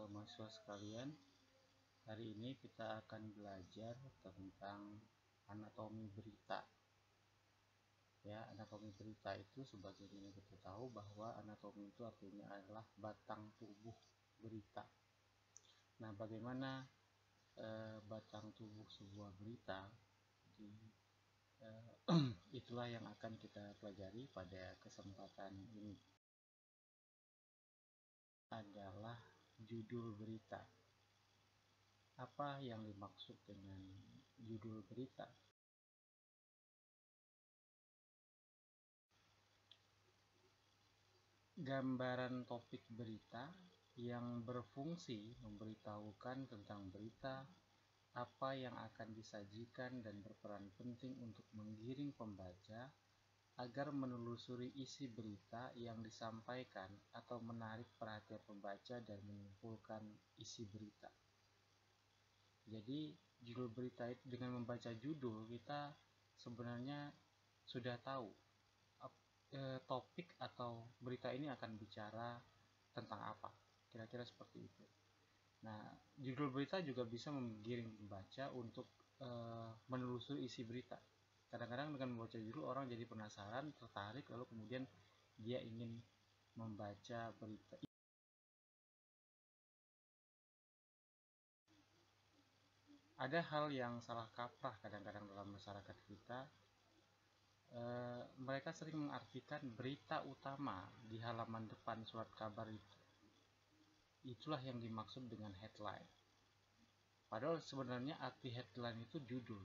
mahasiswa sekalian, hari ini kita akan belajar tentang anatomi berita. Ya, anatomi berita itu sebagaimana kita tahu bahwa anatomi itu artinya adalah batang tubuh berita. Nah, bagaimana batang tubuh sebuah berita? Itulah yang akan kita pelajari pada kesempatan ini. Adalah judul berita. Apa yang dimaksud dengan judul berita? Gambaran topik berita yang berfungsi memberitahukan tentang berita, apa yang akan disajikan dan berperan penting untuk menggiring pembaca agar menelusuri isi berita yang disampaikan atau menarik perhatian pembaca dan menyimpulkan isi berita. Jadi judul berita itu, dengan membaca judul kita sebenarnya sudah tahu topik atau berita ini akan bicara tentang apa, kira-kira seperti itu. Nah, judul berita juga bisa menggiring pembaca untuk menelusuri isi berita. Kadang-kadang dengan membaca judul orang jadi penasaran, tertarik, lalu kemudian dia ingin membaca berita. Ada hal yang salah kaprah kadang-kadang dalam masyarakat kita. Mereka sering mengartikan berita utama di halaman depan surat kabar itu. Itulah yang dimaksud dengan headline. Padahal sebenarnya arti headline itu judul.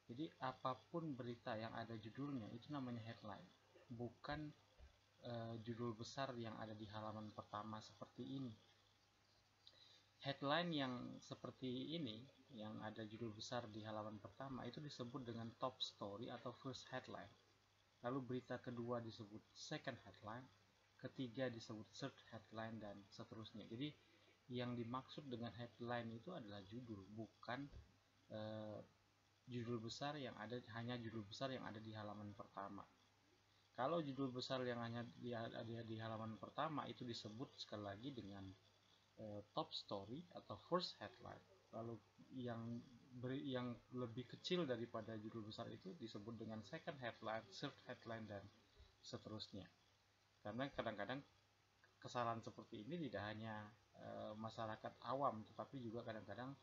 Jadi apapun berita yang ada judulnya itu namanya headline, bukan judul besar yang ada di halaman pertama seperti ini. Headline yang seperti ini, yang ada judul besar di halaman pertama, itu disebut dengan top story atau first headline. Lalu berita kedua disebut second headline, ketiga disebut third headline, dan seterusnya. Jadi yang dimaksud dengan headline itu adalah judul, bukan judul besar yang ada, hanya judul besar yang ada di halaman pertama. Kalau judul besar yang hanya ada di halaman pertama itu disebut sekali lagi dengan top story atau first headline. Lalu yang lebih kecil daripada judul besar itu disebut dengan second headline, third headline, dan seterusnya. Karena kadang-kadang kesalahan seperti ini tidak hanya masyarakat awam, tetapi juga kadang-kadang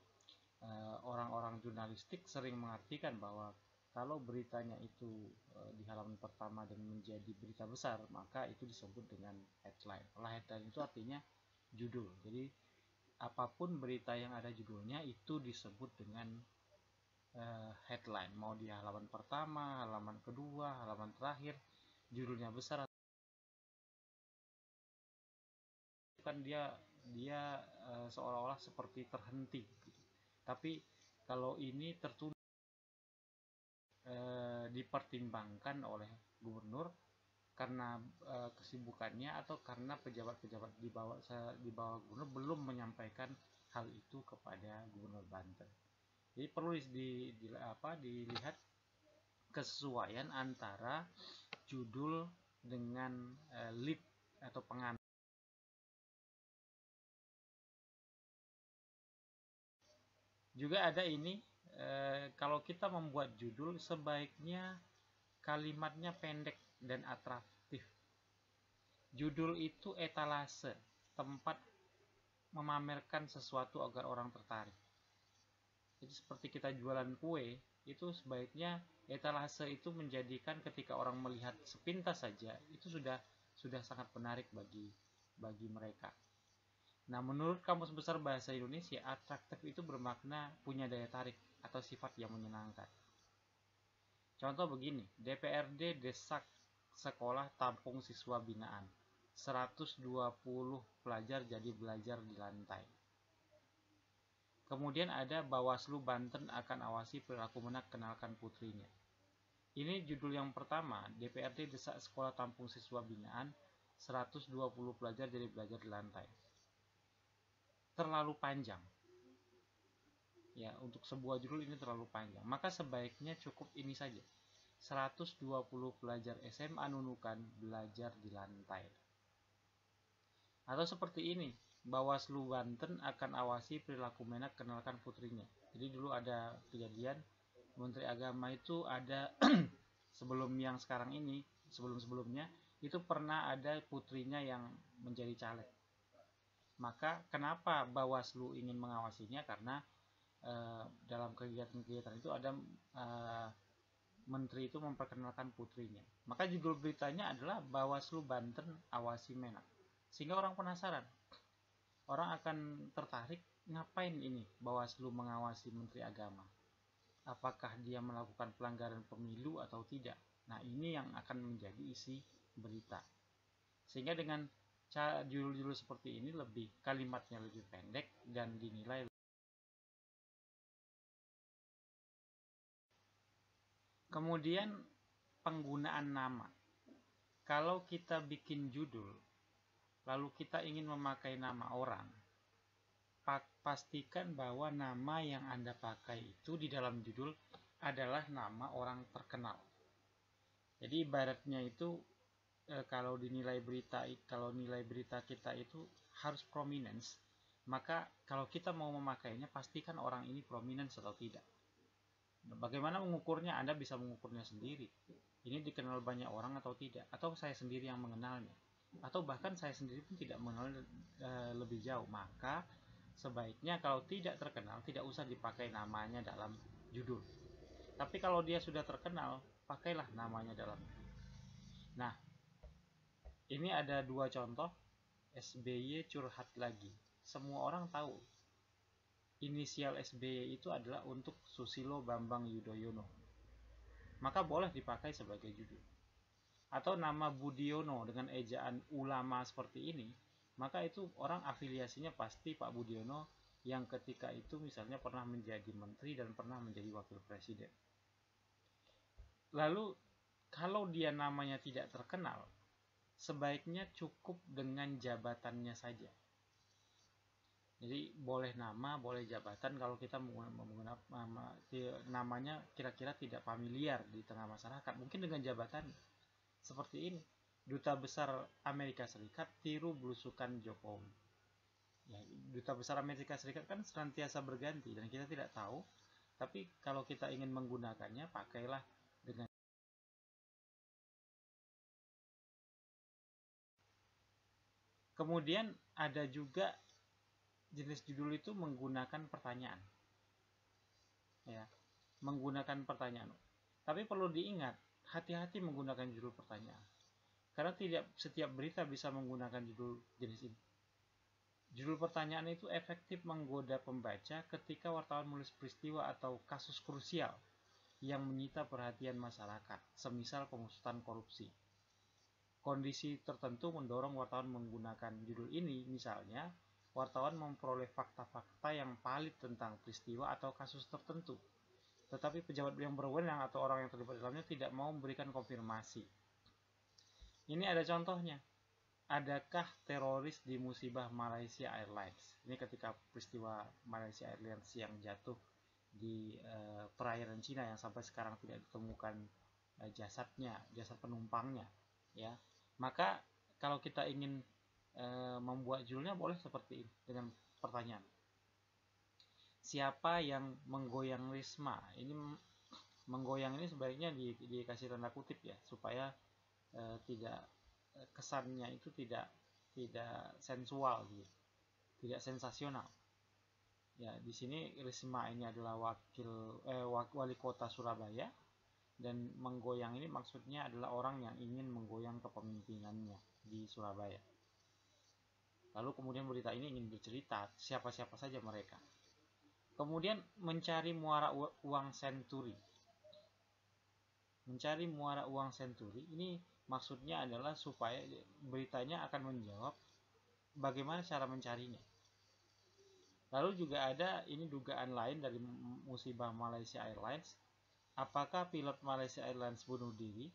orang-orang jurnalistik sering mengartikan bahwa kalau beritanya itu di halaman pertama dan menjadi berita besar, maka itu disebut dengan headline. Headline itu artinya judul. Jadi apapun berita yang ada judulnya itu disebut dengan headline. Mau di halaman pertama, halaman kedua, halaman terakhir, judulnya besar, kan dia seolah-olah seperti terhenti. Tapi kalau ini tertunda, dipertimbangkan oleh gubernur karena kesibukannya atau karena pejabat-pejabat di bawah gubernur belum menyampaikan hal itu kepada Gubernur Banten. Jadi perlu dilihat kesesuaian antara judul dengan lead atau pengantar. Juga ada ini, kalau kita membuat judul sebaiknya kalimatnya pendek dan atraktif. Judul itu etalase, tempat memamerkan sesuatu agar orang tertarik. Jadi seperti kita jualan kue, itu sebaiknya etalase itu menjadikan ketika orang melihat sepintas saja itu sudah sangat menarik bagi mereka. Nah, menurut Kamus Besar Bahasa Indonesia, atraktif itu bermakna punya daya tarik atau sifat yang menyenangkan. Contoh begini, DPRD desak sekolah tampung siswa binaan. 120 pelajar jadi belajar di lantai. Kemudian ada Bawaslu Banten akan awasi perilaku menak kenalkan putrinya. Ini judul yang pertama, DPRD desak sekolah tampung siswa binaan, 120 pelajar jadi belajar di lantai. Terlalu panjang. Ya, untuk sebuah judul ini terlalu panjang. Maka sebaiknya cukup ini saja. 120 pelajar SMA Nunukan belajar di lantai. Atau seperti ini, Bawaslu Banten akan awasi perilaku Menak kenalkan putrinya. Jadi dulu ada kejadian Menteri Agama itu ada sebelum yang sekarang ini, sebelum-sebelumnya itu pernah ada putrinya yang menjadi caleg. Maka kenapa Bawaslu ingin mengawasinya? Karena dalam kegiatan-kegiatan itu ada menteri itu memperkenalkan putrinya. Maka judul beritanya adalah Bawaslu Banten awasi Menak. Sehingga orang penasaran. Orang akan tertarik, ngapain ini Bawaslu mengawasi Menteri Agama? Apakah dia melakukan pelanggaran pemilu atau tidak? Nah, ini yang akan menjadi isi berita. Sehingga dengan judul-judul seperti ini kalimatnya lebih pendek dan dinilai. Kemudian penggunaan nama. Kalau kita bikin judul, lalu kita ingin memakai nama orang, pastikan bahwa nama yang Anda pakai itu di dalam judul adalah nama orang terkenal. Jadi ibaratnya itu kalau nilai berita kita itu harus prominence, maka kalau kita mau memakainya pastikan orang ini prominence atau tidak. Bagaimana mengukurnya? Anda bisa mengukurnya sendiri. Ini dikenal banyak orang atau tidak, atau saya sendiri yang mengenalnya, atau bahkan saya sendiri pun tidak mengenal lebih jauh. Maka sebaiknya kalau tidak terkenal tidak usah dipakai namanya dalam judul. Tapi kalau dia sudah terkenal, pakailah namanya dalam judul. Nah, ini ada dua contoh. SBY curhat lagi. Semua orang tahu inisial SBY itu adalah untuk Susilo Bambang Yudhoyono. Maka boleh dipakai sebagai judul. Atau nama Budiono dengan ejaan ulama seperti ini, maka itu orang afiliasinya pasti Pak Budiono yang ketika itu misalnya pernah menjadi menteri dan pernah menjadi wakil presiden. Lalu kalau dia namanya tidak terkenal, sebaiknya cukup dengan jabatannya saja. Jadi boleh nama, boleh jabatan kalau kita menggunakan namanya kira-kira tidak familiar di tengah masyarakat. Mungkin dengan jabatan seperti ini. Duta Besar Amerika Serikat tiru belusukan Jokowi. Ya, Duta Besar Amerika Serikat kan senantiasa berganti dan kita tidak tahu. Tapi kalau kita ingin menggunakannya, pakailah dengan. Kemudian ada juga jenis judul itu menggunakan pertanyaan. Ya, menggunakan pertanyaan. Tapi perlu diingat, hati-hati menggunakan judul pertanyaan. Karena tidak setiap berita bisa menggunakan judul jenis ini. Judul pertanyaan itu efektif menggoda pembaca ketika wartawan menulis peristiwa atau kasus krusial yang menyita perhatian masyarakat, semisal pengusutan korupsi. Kondisi tertentu mendorong wartawan menggunakan judul ini, misalnya wartawan memperoleh fakta-fakta yang valid tentang peristiwa atau kasus tertentu, tetapi pejabat yang berwenang atau orang yang terlibat dalamnya tidak mau memberikan konfirmasi. Ini ada contohnya. Adakah teroris di musibah Malaysia Airlines? Ini ketika peristiwa Malaysia Airlines yang jatuh di perairan Cina yang sampai sekarang tidak ditemukan jasad penumpangnya, ya. Maka kalau kita ingin membuat judulnya boleh seperti ini dengan pertanyaan. Siapa yang menggoyang Risma? Ini menggoyang ini sebaiknya dikasih tanda kutip ya, supaya tidak kesannya itu tidak sensual gitu, tidak sensasional. Ya, di sini Risma ini adalah wali kota Surabaya, dan menggoyang ini maksudnya adalah orang yang ingin menggoyang kepemimpinannya di Surabaya. Lalu kemudian berita ini ingin bercerita siapa-siapa saja mereka. Kemudian mencari muara uang senturi. Mencari muara uang senturi ini maksudnya adalah supaya beritanya akan menjawab bagaimana cara mencarinya. Lalu juga ada ini dugaan lain dari musibah Malaysia Airlines. Apakah pilot Malaysia Airlines bunuh diri?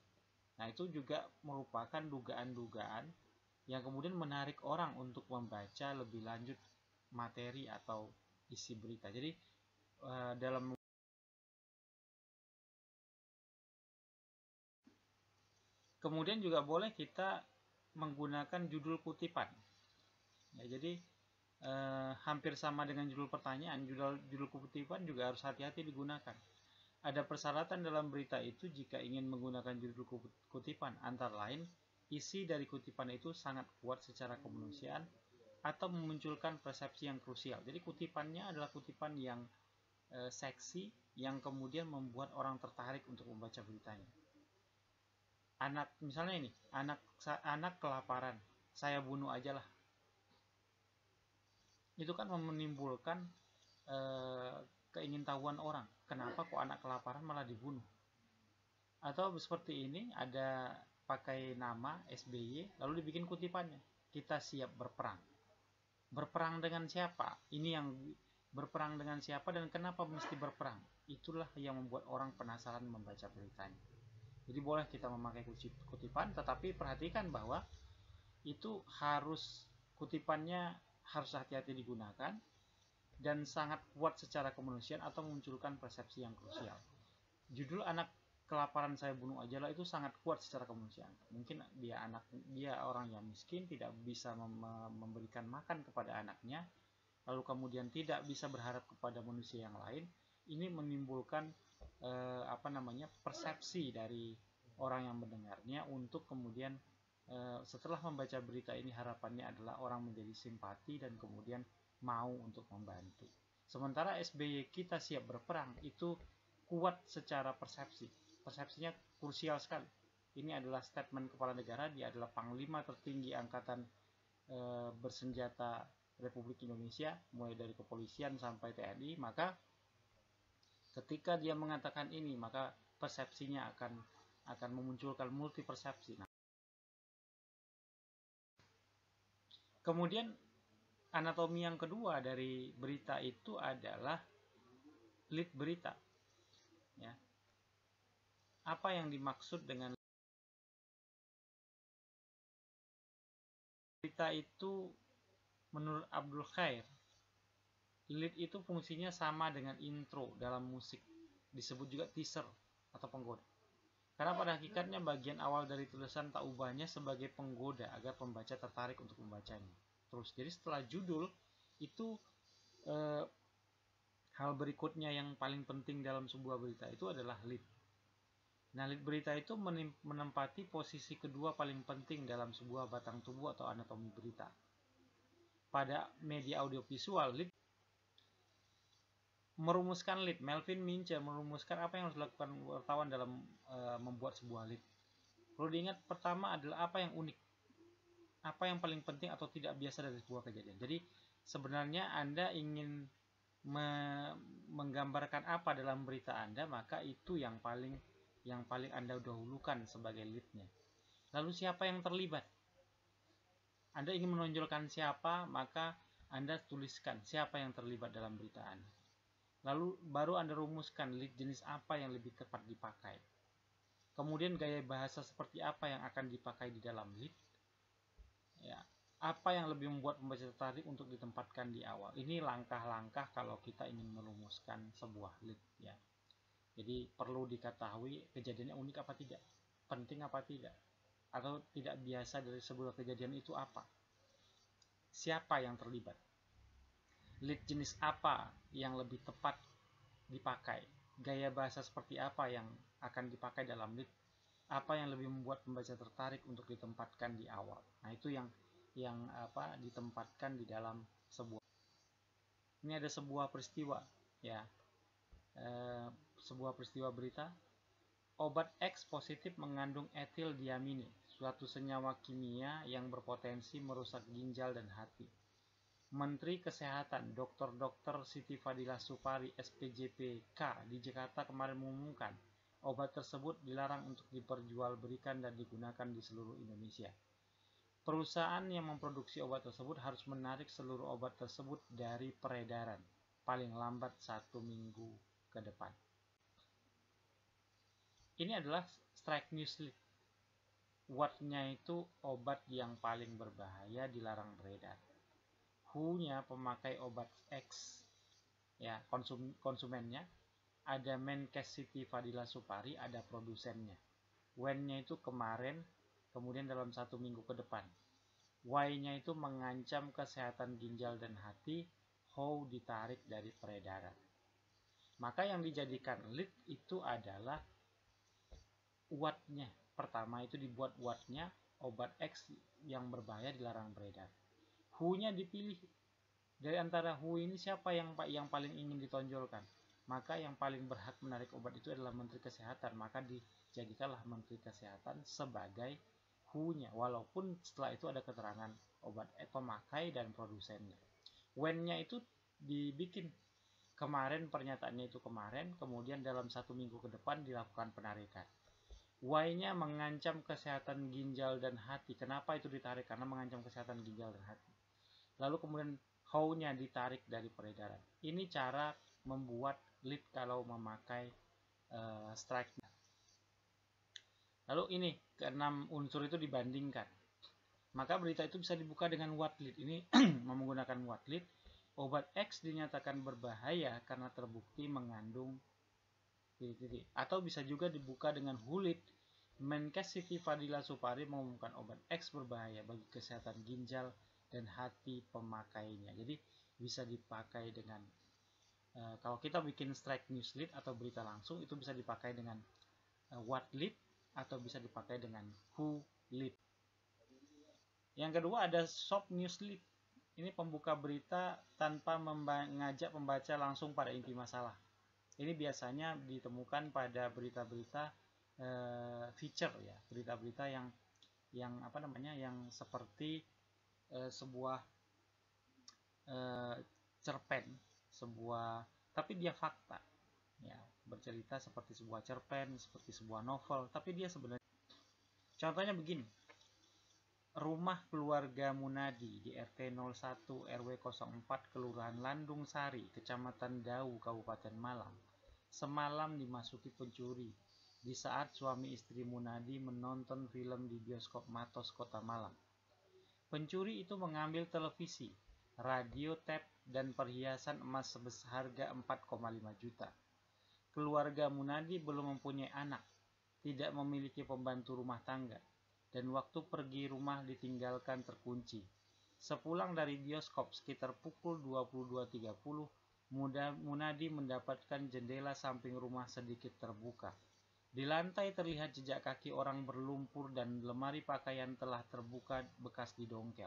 Nah, itu juga merupakan dugaan-dugaan yang kemudian menarik orang untuk membaca lebih lanjut materi atau isi berita. Jadi dalam kemudian juga boleh kita menggunakan judul kutipan. Ya, jadi hampir sama dengan judul pertanyaan, judul kutipan juga harus hati-hati digunakan. Ada persyaratan dalam berita itu jika ingin menggunakan judul kutipan, antara lain isi dari kutipan itu sangat kuat secara kemanusiaan atau memunculkan persepsi yang krusial. Jadi kutipannya adalah kutipan yang seksi yang kemudian membuat orang tertarik untuk membaca beritanya. Misalnya ini, anak kelaparan, saya bunuh aja lah. Itu kan menimbulkan keingintahuan orang. Kenapa kok anak kelaparan malah dibunuh? Atau seperti ini, ada pakai nama SBY, lalu dibikin kutipannya. Kita siap berperang. Berperang dengan siapa? Ini yang berperang dengan siapa dan kenapa mesti berperang? Itulah yang membuat orang penasaran membaca beritanya. Jadi boleh kita memakai kutipan, tetapi perhatikan bahwa itu kutipannya harus hati-hati digunakan dan sangat kuat secara kemanusiaan atau memunculkan persepsi yang krusial. Judul anak kelaparan saya bunuh aja lah itu sangat kuat secara kemanusiaan. Mungkin dia orang yang miskin, tidak bisa memberikan makan kepada anaknya, lalu kemudian tidak bisa berharap kepada manusia yang lain. Ini menimbulkan persepsi dari orang yang mendengarnya untuk kemudian setelah membaca berita ini harapannya adalah orang menjadi simpati dan kemudian mau untuk membantu. Sementara SBY kita siap berperang itu kuat secara persepsi. Persepsinya krusial sekali. Ini adalah statement kepala negara, dia adalah panglima tertinggi angkatan bersenjata Republik Indonesia, mulai dari kepolisian sampai TNI, maka ketika dia mengatakan ini, maka persepsinya akan memunculkan multi persepsi. Nah, kemudian anatomi yang kedua dari berita itu adalah lead berita. Ya. Apa yang dimaksud dengan berita itu? Menurut Abdul Khair, lead itu fungsinya sama dengan intro dalam musik, disebut juga teaser atau penggoda. Karena pada hakikatnya bagian awal dari tulisan tak ubahnya sebagai penggoda agar pembaca tertarik untuk membacanya. Terus, jadi setelah judul itu hal berikutnya yang paling penting dalam sebuah berita itu adalah lead. Nah, lead berita itu menempati posisi kedua paling penting dalam sebuah batang tubuh atau anatomi berita. Pada media audiovisual, lead merumuskan lead. Melvin Mincher merumuskan apa yang harus dilakukan wartawan dalam membuat sebuah lead. Perlu diingat, pertama adalah apa yang unik, apa yang paling penting atau tidak biasa dari sebuah kejadian. Jadi sebenarnya Anda ingin menggambarkan apa dalam berita Anda, maka itu yang paling Anda dahulukan sebagai leadnya. Lalu siapa yang terlibat? Anda ingin menonjolkan siapa, maka Anda tuliskan siapa yang terlibat dalam berita Anda. Lalu baru Anda rumuskan lead jenis apa yang lebih tepat dipakai. Kemudian gaya bahasa seperti apa yang akan dipakai di dalam lead. Ya, apa yang lebih membuat pembaca tertarik untuk ditempatkan di awal. Ini langkah-langkah kalau kita ingin merumuskan sebuah lead. Ya. Jadi perlu diketahui kejadiannya unik apa tidak, penting apa tidak, atau tidak biasa dari sebuah kejadian itu apa. Siapa yang terlibat? Lead jenis apa yang lebih tepat dipakai? Gaya bahasa seperti apa yang akan dipakai dalam lead? Apa yang lebih membuat pembaca tertarik untuk ditempatkan di awal? Nah, itu yang ditempatkan di dalam sebuah. Ini ada sebuah peristiwa, ya, sebuah peristiwa berita. Obat X positif mengandung etil diamine, suatu senyawa kimia yang berpotensi merusak ginjal dan hati. Menteri Kesehatan Dr. Siti Fadila Supari SPJPK di Jakarta kemarin mengumumkan obat tersebut dilarang untuk diperjualbelikan dan digunakan di seluruh Indonesia. Perusahaan yang memproduksi obat tersebut harus menarik seluruh obat tersebut dari peredaran paling lambat 1 minggu ke depan. Ini adalah strike news lead. What-nya itu obat yang paling berbahaya dilarang beredar. Who-nya pemakai obat X, ya, konsumennya. Ada Menkes Siti Fadila Supari, ada produsennya. When-nya itu kemarin, kemudian dalam 1 minggu ke depan. Y-nya itu mengancam kesehatan ginjal dan hati. How ditarik dari peredaran. Maka yang dijadikan lead itu adalah wattnya. Pertama itu dibuat wattnya, obat X yang berbahaya dilarang beredar. Who-nya dipilih. Dari antara who ini siapa yang paling ingin ditonjolkan? Maka yang paling berhak menarik obat itu adalah Menteri Kesehatan. Maka dijadikanlah Menteri Kesehatan sebagai who-nya. Walaupun setelah itu ada keterangan obat pemakai dan produsennya. When-nya itu dibikin kemarin, pernyataannya itu kemarin, kemudian dalam 1 minggu ke depan dilakukan penarikan. Y-nya mengancam kesehatan ginjal dan hati. Kenapa itu ditarik? Karena mengancam kesehatan ginjal dan hati. Lalu kemudian how-nya ditarik dari peredaran. Ini cara membuat lead kalau memakai strike. Lalu ini ke-6 unsur itu dibandingkan. Maka berita itu bisa dibuka dengan what lead. Ini menggunakan what lead. Obat X dinyatakan berbahaya karena terbukti mengandung titik-titik. Atau bisa juga dibuka dengan who lead. Menkes Siti Fadila Supari mengumumkan obat X berbahaya bagi kesehatan ginjal dan hati pemakainya. Jadi bisa dipakai dengan kalau kita bikin strike news lead atau berita langsung, itu bisa dipakai dengan what lead atau bisa dipakai dengan who lead. Yang kedua ada shop news lead. Ini pembuka berita tanpa mengajak pembaca langsung pada inti masalah. Ini biasanya ditemukan pada berita-berita feature ya, berita-berita yang seperti sebuah cerpen, tapi dia fakta ya, bercerita seperti sebuah cerpen, seperti sebuah novel, tapi dia sebenarnya, contohnya begini, rumah keluarga Munadi di RT 01 RW 04 Kelurahan Landung Sari, Kecamatan Dau, Kabupaten Malang, semalam dimasuki pencuri di saat suami istri Munadi menonton film di bioskop Matos, Kota Malang. Pencuri itu mengambil televisi, radio tape, dan perhiasan emas seharga 4,5 juta. Keluarga Munadi belum mempunyai anak, tidak memiliki pembantu rumah tangga, dan waktu pergi rumah ditinggalkan terkunci. Sepulang dari bioskop sekitar pukul 22.30, Munadi mendapatkan jendela samping rumah sedikit terbuka. Di lantai terlihat jejak kaki orang berlumpur dan lemari pakaian telah terbuka bekas didongkel.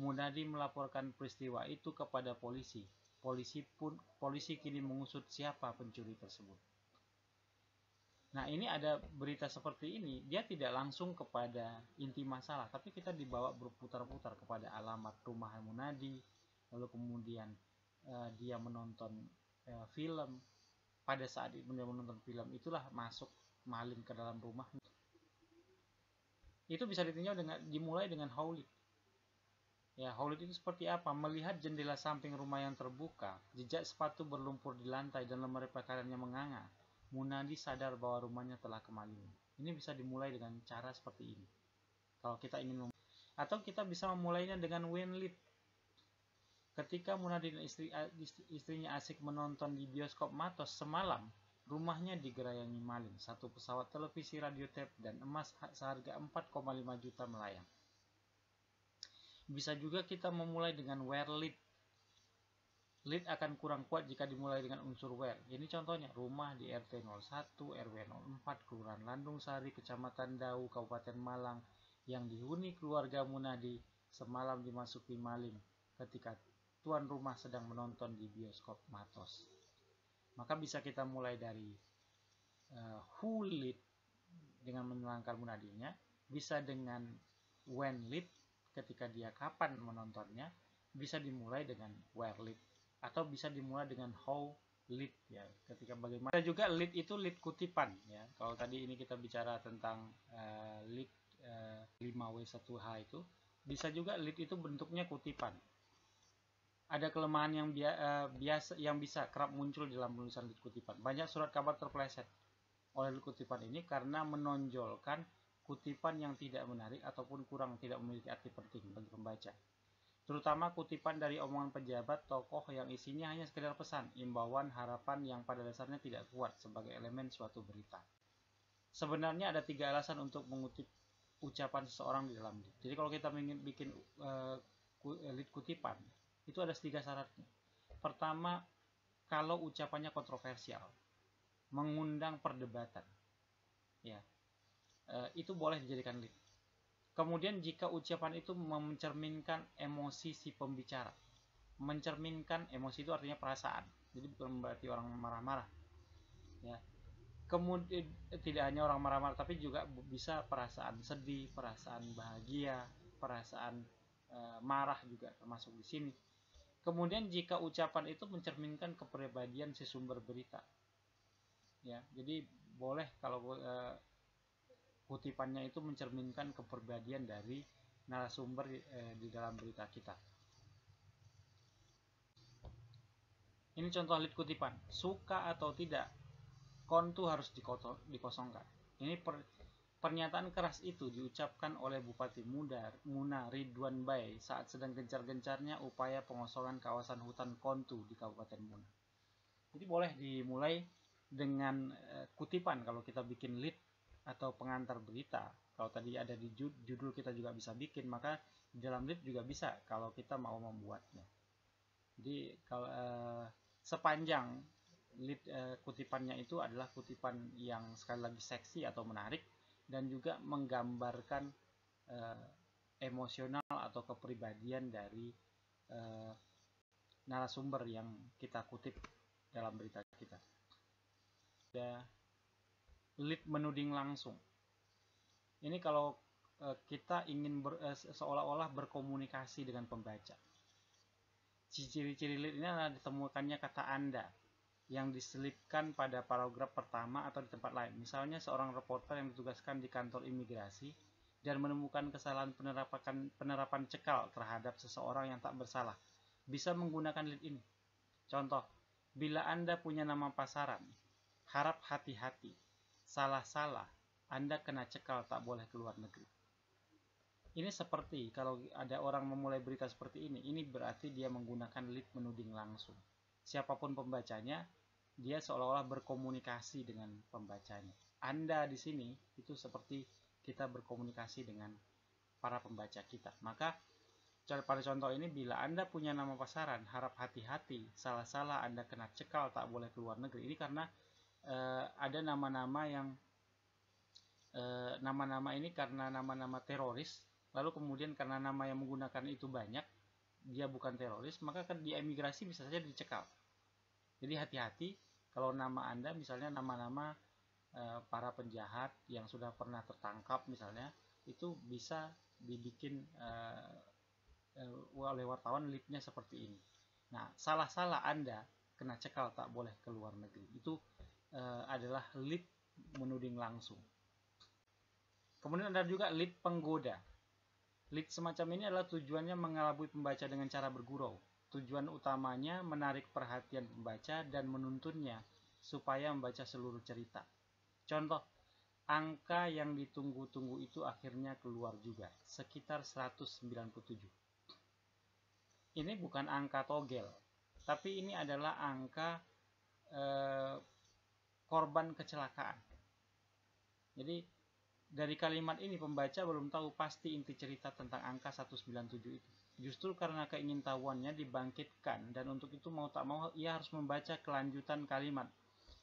Munadi melaporkan peristiwa itu kepada polisi. Polisi kini mengusut siapa pencuri tersebut. Nah, ini ada berita seperti ini, dia tidak langsung kepada inti masalah, tapi kita dibawa berputar-putar kepada alamat rumah Munadi, lalu kemudian dia menonton film. Pada saat dia menonton film itulah masuk maling ke dalam rumah. Itu bisa ditinjau dimulai dengan how lead. Ya, how lead itu seperti apa? Melihat jendela samping rumah yang terbuka, jejak sepatu berlumpur di lantai dan lemari pakaiannya menganga, Munadi sadar bahwa rumahnya telah kemalingan. Ini bisa dimulai dengan cara seperti ini. Kalau kita ingin atau kita bisa memulainya dengan when lead. Ketika Munadi dan istrinya asik menonton di bioskop Matos semalam, rumahnya digerayangi maling. 1 pesawat televisi, radio tape, dan emas seharga 4,5 juta melayang. Bisa juga kita memulai dengan where lead. Lead akan kurang kuat jika dimulai dengan unsur where. Ini contohnya, rumah di RT 01 RW 04 Kelurahan Landung Sari, Kecamatan Dau, Kabupaten Malang, yang dihuni keluarga Munadi semalam dimasuki maling ketika tuan rumah sedang menonton di bioskop Matos. Maka bisa kita mulai dari who lead dengan menerangkan Munadinya, bisa dengan when lead ketika dia kapan menontonnya, bisa dimulai dengan where lead, atau bisa dimulai dengan how lead ya, ketika bagaimana. Ada juga lead itu lead kutipan ya. Kalau tadi ini kita bicara tentang lead 5W1H itu, bisa juga lead itu bentuknya kutipan. Ada kelemahan yang bisa kerap muncul dalam penulisan lead kutipan. Banyak surat kabar terpeleset oleh lead kutipan ini karena menonjolkan kutipan yang tidak menarik ataupun kurang tidak memiliki arti penting bagi pembaca. Terutama kutipan dari omongan pejabat, tokoh yang isinya hanya sekedar pesan, imbauan, harapan yang pada dasarnya tidak kuat sebagai elemen suatu berita. Sebenarnya ada 3 alasan untuk mengutip ucapan seseorang di dalam lead. Jadi kalau kita ingin bikin lead kutipan, itu ada 3 syaratnya. Pertama, kalau ucapannya kontroversial, mengundang perdebatan, ya, itu boleh dijadikan lead. Kemudian jika ucapan itu mencerminkan emosi si pembicara, mencerminkan emosi itu artinya perasaan, jadi bukan berarti orang marah-marah, ya. Kemudian tidak hanya orang marah-marah, tapi juga bisa perasaan sedih, perasaan bahagia, perasaan marah juga termasuk di sini. Kemudian jika ucapan itu mencerminkan kepribadian si sumber berita, ya, jadi boleh kalau kutipannya itu mencerminkan kepribadian dari narasumber di dalam berita kita. Ini contoh lead kutipan. Suka atau tidak, kontu harus dikosongkan. Ini pernyataan keras itu diucapkan oleh Bupati Muna Ridwan Bay saat sedang gencar-gencarnya upaya pengosongan kawasan hutan kontu di Kabupaten Muna. Jadi boleh dimulai dengan kutipan kalau kita bikin lead atau pengantar berita. Kalau tadi ada di judul kita juga bisa bikin, maka di dalam lead juga bisa kalau kita mau membuatnya. Jadi kalau sepanjang lead kutipannya itu adalah kutipan yang sekali lagi seksi atau menarik dan juga menggambarkan emosional atau kepribadian dari narasumber yang kita kutip dalam berita kita. Ada lead menuding langsung. Ini kalau kita ingin seolah-olah berkomunikasi dengan pembaca. Ciri-ciri lead ini adalah ditemukannya kata Anda yang diselipkan pada paragraf pertama atau di tempat lain. Misalnya seorang reporter yang ditugaskan di kantor imigrasi dan menemukan kesalahan penerapan cekal terhadap seseorang yang tak bersalah, bisa menggunakan lead ini. Contoh, bila Anda punya nama pasaran, harap hati-hati, salah-salah, Anda kena cekal, tak boleh keluar negeri. Ini seperti kalau ada orang memulai berita seperti ini berarti dia menggunakan lead menuding langsung. Siapapun pembacanya, dia seolah-olah berkomunikasi dengan pembacanya. Anda di sini itu seperti kita berkomunikasi dengan para pembaca kita. Maka pada contoh ini, bila Anda punya nama pasaran, harap hati-hati, salah-salah Anda kena cekal, tak boleh keluar negeri. Ini karena ada nama-nama yang nama-nama ini karena nama-nama teroris, lalu kemudian karena nama yang menggunakan itu banyak, dia bukan teroris, maka kan di emigrasi bisa saja dicekal. Jadi hati-hati kalau nama Anda misalnya nama-nama para penjahat yang sudah pernah tertangkap misalnya, itu bisa dibikin oleh wartawan leadnya seperti ini. Nah, salah-salah Anda kena cekal, tak boleh keluar negeri. Itu adalah lead menuding langsung. Kemudian ada juga lead penggoda. Lead semacam ini adalah tujuannya mengelabui pembaca dengan cara bergurau. Tujuan utamanya menarik perhatian pembaca dan menuntunnya supaya membaca seluruh cerita. Contoh, angka yang ditunggu-tunggu itu akhirnya keluar juga, sekitar 197. Ini bukan angka togel, tapi ini adalah angka korban kecelakaan. Jadi dari kalimat ini pembaca belum tahu pasti inti cerita tentang angka 197 itu. Justru karena keingintahuannya dibangkitkan, dan untuk itu mau tak mau ia harus membaca kelanjutan kalimat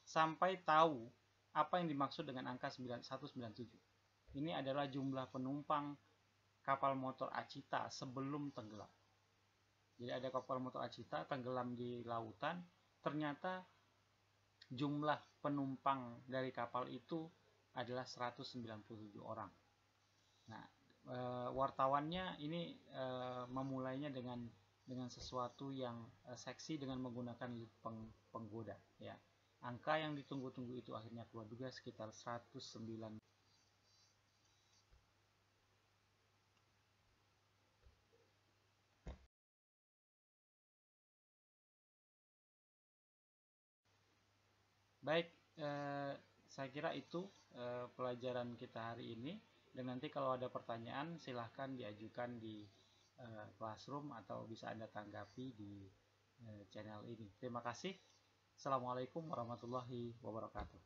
sampai tahu apa yang dimaksud dengan angka 197. Ini adalah jumlah penumpang kapal motor Acita sebelum tenggelam. Jadi ada kapal motor Acita tenggelam di lautan, ternyata jumlah penumpang dari kapal itu adalah 197 orang. Nah, wartawannya ini memulainya dengan sesuatu yang seksi dengan menggunakan lead penggoda, ya. Angka yang ditunggu-tunggu itu akhirnya keluar juga, sekitar 109. Baik, saya kira itu pelajaran kita hari ini, dan nanti kalau ada pertanyaan silahkan diajukan di Classroom atau bisa Anda tanggapi di channel ini. Terima kasih. Assalamualaikum warahmatullahi wabarakatuh.